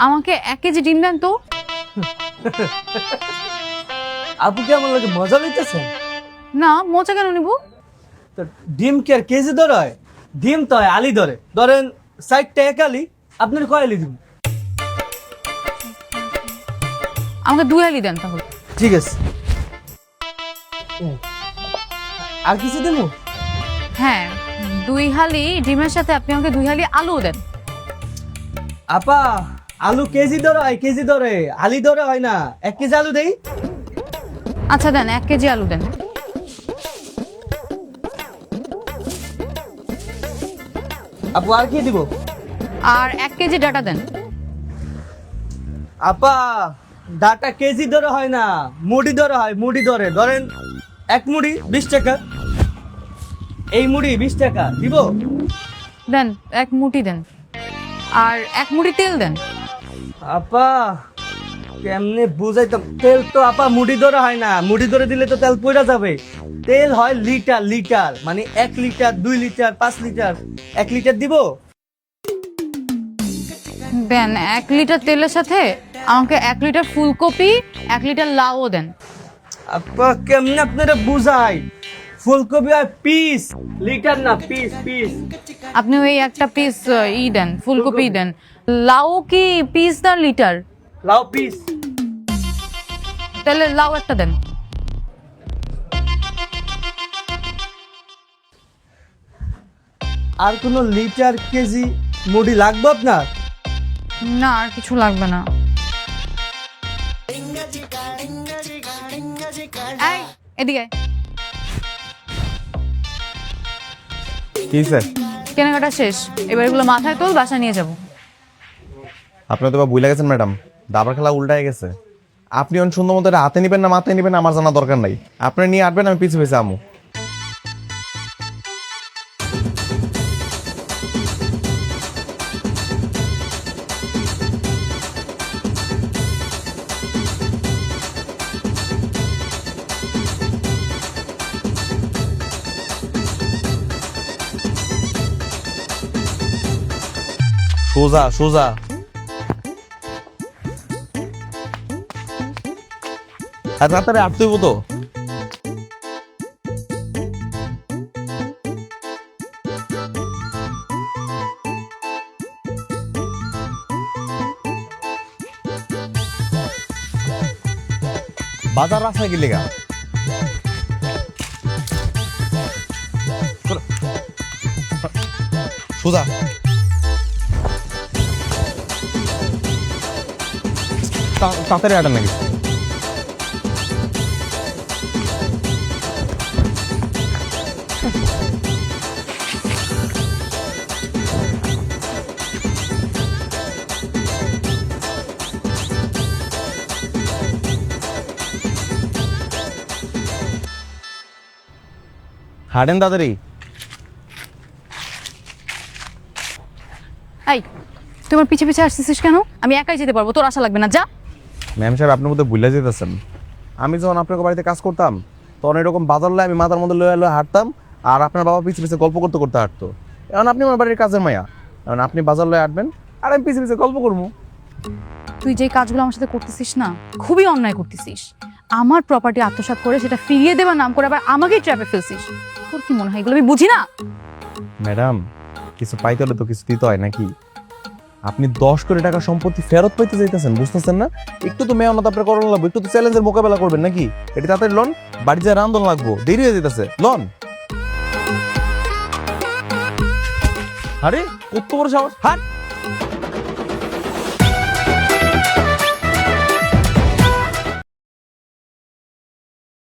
আমাকে 1 কেজি ডিম দেন তো। আপু কি আমার লাগে মজা লইতেছেন? না, মোচা কেন নিব? তো ডিম কি আর কেজি ধরে হয়? ডিম তো হয় আলি ধরে, ধরেন 60 টাকা আলি, আপনার কয় আলি দিব? আমাকে 2 হালি দেন তাহলে। ঠিক আছে। আর কিছু দেবো? হ্যাঁ, 2 হালি ডিমের সাথে আপনি আমাকে 2 হালি আলু দেন। আপা আলু কেজি ধরে হয়, কেজি ধরে, আলি ধরে হয় না। 1 কেজি আলু দেই। আচ্ছা দেন, 1 কেজি আলু দেন। আপু আর কি দিব? আর 1 কেজি ডাটা দেন। আপা ডাটা কেজি ধরে হয় না, মুড়ি ধরে হয়, মুড়ি ধরে। ধরেন 1 মুড়ি 20 টাকা, এই মুড়ি 20 টাকা দিব। দেন 1 মুঠি দেন। আর 1 মুঠি তেল দেন। আপা কেমনে বুঝাইতাম? তেল তো আপা মুড়ি ধরে হয় না, মুড়ি ধরে দিলে তো তেল পড়া যাবে। তেল হয় লিটার লিটার, মানে 1 লিটার, 2 লিটার, 5 লিটার। 1 লিটার দিব। দেন 1 লিটার তেলের সাথে আমাকে 1 লিটার ফুলকপি, 1 লিটার লাউও দেন। আপা কেমনে আপনারা বুঝাই? ফুলকপি আর পিস, লিটার না, পিস পিস। আপনি ওই একটা পিস দেন, ফুলকপি দেন। লাউ কি পিস না লিটার? লাউ পিস। তাহলে লাউ একটা দেন। আর কোন লিটার কেজি মুড়ি লাগবে আপনার? না, আর কিছু লাগবে না। এই, এদিকে আয়। কি স্যার? কেনাকাটা শেষ, এবার এগুলো মাথায় তোল, বাসা নিয়ে যাব। আপনি তো বা ভুলে গেছেন ম্যাডাম, দাবার খেলা উল্টায় গেছে। আপনি অন সুন্দর মতো এটা হাতে নিবেন না মাথায় নিবেন আমার জানা দরকার নাই। আপনি নিয়ে আসবেন, আমি পিছু পিছু আমু। সোজা সোজা। আর তাড়াতাড়ি আটতে হইব তো। বাজার রাস্তায় গেলে গা সোজা। তাড়াতাড়ি আটা নাকি? হাঁটেন তাড়াতাড়ি। এই, তোমার পিছে পিছে আসছিস কেন? আমি একাই যেতে পারবো, তোর আশা লাগবে না, যা। ম্যাম সাহেব আপনার মধ্যে ভুলে যেতেছেন। আমি যখন আপনার বাড়িতে কাজ করতাম তখন এরকম বাজার লয়ে আমি মাথার মধ্যে লয়ে লয়ে হাঁটতাম, আর আপনার বাবা পিছে পিছে গল্প করতে করতে হাঁটতো। এখন আপনি আমার বাড়ির কাজের মায়া, এখন আপনি বাজার লয়ে হাঁটবেন আর আমি পিছে পিছে গল্প করবো। তুই যে কাজগুলো আমার সাথে করতেছিস না, খুবই অন্যায় করতেছিস। আমার প্রপার্টি আত্মসাৎ করে সেটা ফিরিয়ে দেবার নাম করে আবার আমাকেই ট্র্যাপে ফেলছিস। তোর কি মনে হয় এগুলো আমি বুঝি না? ম্যাডাম কিছু পাইতে হলে তো কিছু দিতে হয় নাকি? আপনি 10 কোটি টাকা সম্পত্তি ফেরত পাইতে চাইতেছেন, বুঝতেছেন না? একটু তো মেহনত আপনার করানো লাগবে, একটু তো চ্যালেঞ্জের মোকাবেলা করবেন নাকি? এটা তাড়াতাড়ি লোন, বাড়ি যায় রান্ধন লাগবো, দেরি হয়ে যেতেছে। লোন। আরে কত বড় সাহস! হাট।